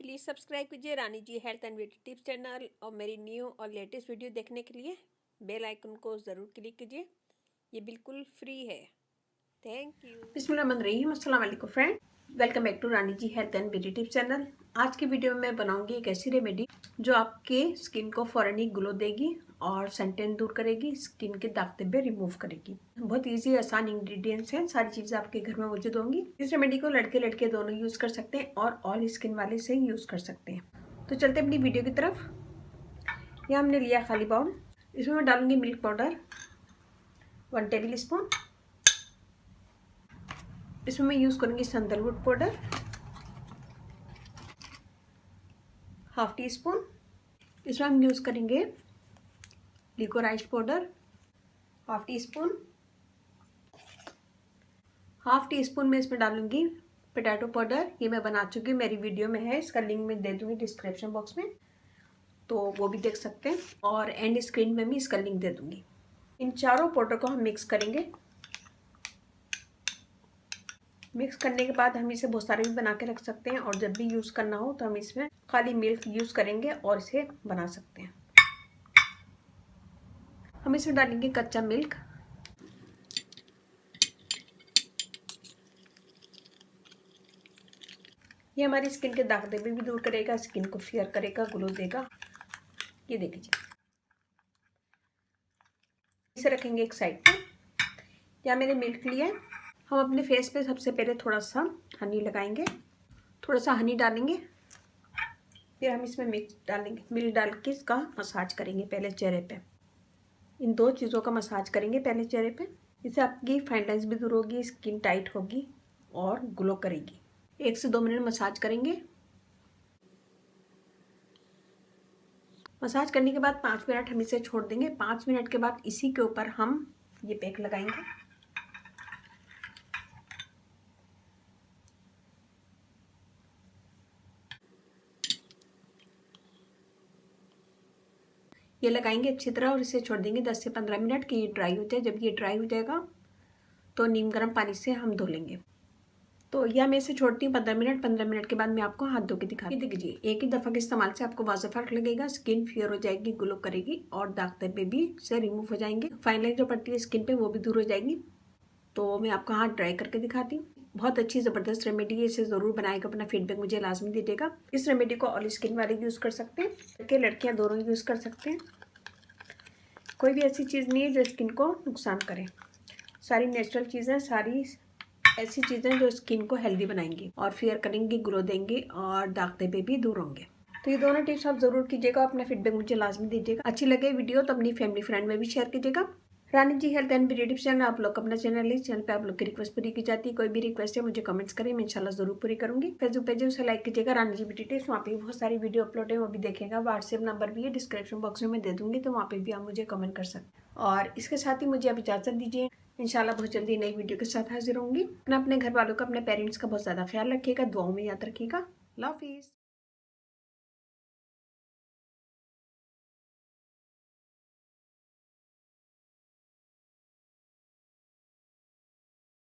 Please subscribe कीजिए Rani ji health and beauty tips channel और मेरी न्यू और लेटेस्ट वीडियो देखने के लिए बेल आइकन को ज़रूर क्लिक कीजिए। ये बिल्कुल फ्री है। Thank you. बिस्मिल्लाहिर्रहमानिर्रहीम। अस्सलाम वालेकुम friend, welcome back to Rani ji health and beauty tips channel. आज की वीडियो में मैं बनाऊंगी एक ऐसी रेमेडी जो आपके स्किन को फौरन ही ग्लो देगी और सनटैन दूर करेगी, स्किन के दाग धब्बे रिमूव करेगी। बहुत इजी आसान इंग्रेडिएंट्स हैं, सारी चीजें आपके घर में मौजूद होंगी। इस रेमेडी को लड़के लड़के दोनों यूज कर सकते हैं और ऑल स्किन वाले से यूज कर सकते हैं। तो चलते अपनी वीडियो की तरफ। यहाँ हमने लिया खाली बाउल, इसमें मैं डालूंगी मिल्क पाउडर 1 टेबल स्पून। इसमें मैं यूज करूंगी सैंडलवुड पाउडर ½ टी स्पून। इसमें हम यूज करेंगे liquorice powder ½ tea spoon. ½ tea spoon में इसमें डालूंगी पोटैटो पाउडर। ये मैं बना चुकी हूँ, मेरी वीडियो में है, इसका लिंक मैं दे दूंगी डिस्क्रिप्शन बॉक्स में, तो वो भी देख सकते हैं। और एंड स्क्रीन में भी इसका लिंक दे दूंगी। इन चारों पाउडर को हम मिक्स करेंगे। मिक्स करने के बाद हम इसे बहुत सारे भी बना के रख सकते हैं और जब भी यूज़ करना हो तो हम इसमें खाली मिल्क यूज़ करेंगे और इसे बना सकते हैं। हम इसमें डालेंगे कच्चा मिल्क। ये हमारी स्किन के दाग धब्बे भी दूर करेगा, स्किन को फेयर करेगा, ग्लो देगा। ये देख लीजिए। इसे रखेंगे एक साइड पे। यहाँ मैंने मिल्क लिया है। हम अपने फेस पे सबसे पहले थोड़ा सा हनी लगाएंगे, थोड़ा सा हनी डालेंगे, फिर हम इसमें मिल्क डाल के इसका मसाज करेंगे पहले चेहरे पे। इन दो चीज़ों का मसाज करेंगे पहले चेहरे पे। इससे आपकी फाइन लाइंस भी दूर होगी, स्किन टाइट होगी और ग्लो करेगी। 1 से 2 मिनट मसाज करेंगे। मसाज करने के बाद 5 मिनट हम इसे छोड़ देंगे। 5 मिनट के बाद इसी के ऊपर हम ये पैक लगाएंगे। ये लगाएंगे अच्छी तरह और इसे छोड़ देंगे 10 से 15 मिनट कि ये ड्राई हो जाए। जब ये ड्राई हो जाएगा तो नीम गर्म पानी से हम धो लेंगे। तो यह मैं इसे छोड़ती हूँ 15 मिनट। 15 मिनट के बाद मैं आपको हाथ धो के दिखाती हूँ। देखिए, एक ही दफ़ा के इस्तेमाल से आपको वाज़ेह फर्क लगेगा, स्किन फेयर हो जाएगी, ग्लो करेगी और दाग धब्बे भी से रिमूव हो जाएंगे। फाइन लाइन जो पड़ती है स्किन पे वो भी दूर हो जाएगी। तो मैं आपको हाथ ड्राई करके दिखाती हूँ। बहुत अच्छी ज़बरदस्त रेमेडी है, इसे ज़रूर बनाएगा। अपना फीडबैक मुझे लाजमी दीजिएगा। इस रेमेडी को ऑल स्किन वाले यूज़ कर सकते हैं, लड़के लड़कियाँ दोनों यूज़ कर सकते हैं। कोई भी ऐसी चीज़ नहीं है जो स्किन को नुकसान करे। सारी नेचुरल चीज़ें, सारी ऐसी चीज़ें जो स्किन को हेल्दी बनाएंगी और फेयर करेंगी, ग्लो देंगे और दाग धब्बे भी दूर होंगे। तो ये दोनों टिप्स आप ज़रूर कीजिएगा। अपना फीडबैक मुझे लाजमी दीजिएगा। अच्छी लगे वीडियो तो अपनी फैमिली फ्रेंड में भी शेयर कीजिएगा। Rani ji health and beauty tips channel आप लोग अपना चैनल है, इस चैनल पे आप लोग की रिक्वेस्ट पूरी की जाती है। कोई भी रिक्वेस्ट है मुझे कमेंट्स करें, मैं इंशाल्लाह ज़रूर पूरी करूंगी। फेसबुक पेज है उसे लाइक कीजिएगा, रानी जी ब्यूटी टिप्स, वहाँ पे बहुत सारी वीडियो अपलोड है, वो भी देखेगा। व्हाट्सएप नंबर भी है, डिस्क्रिप्शन बॉक्स में मैं दे दूंगी, तो वहाँ पे भी आप मुझे कमेंट कर सकते हैं। और इसके साथ ही मुझे अब इजाज़त दीजिए। इंशाल्लाह बहुत जल्दी नई वीडियो के साथ हाजिर होंगी। अपने घर वालों का, अपने पेरेंट्स का बहुत ज़्यादा ख्याल रखिएगा, दुआओं में याद रखिएगा। अल्लाह हाफिज़।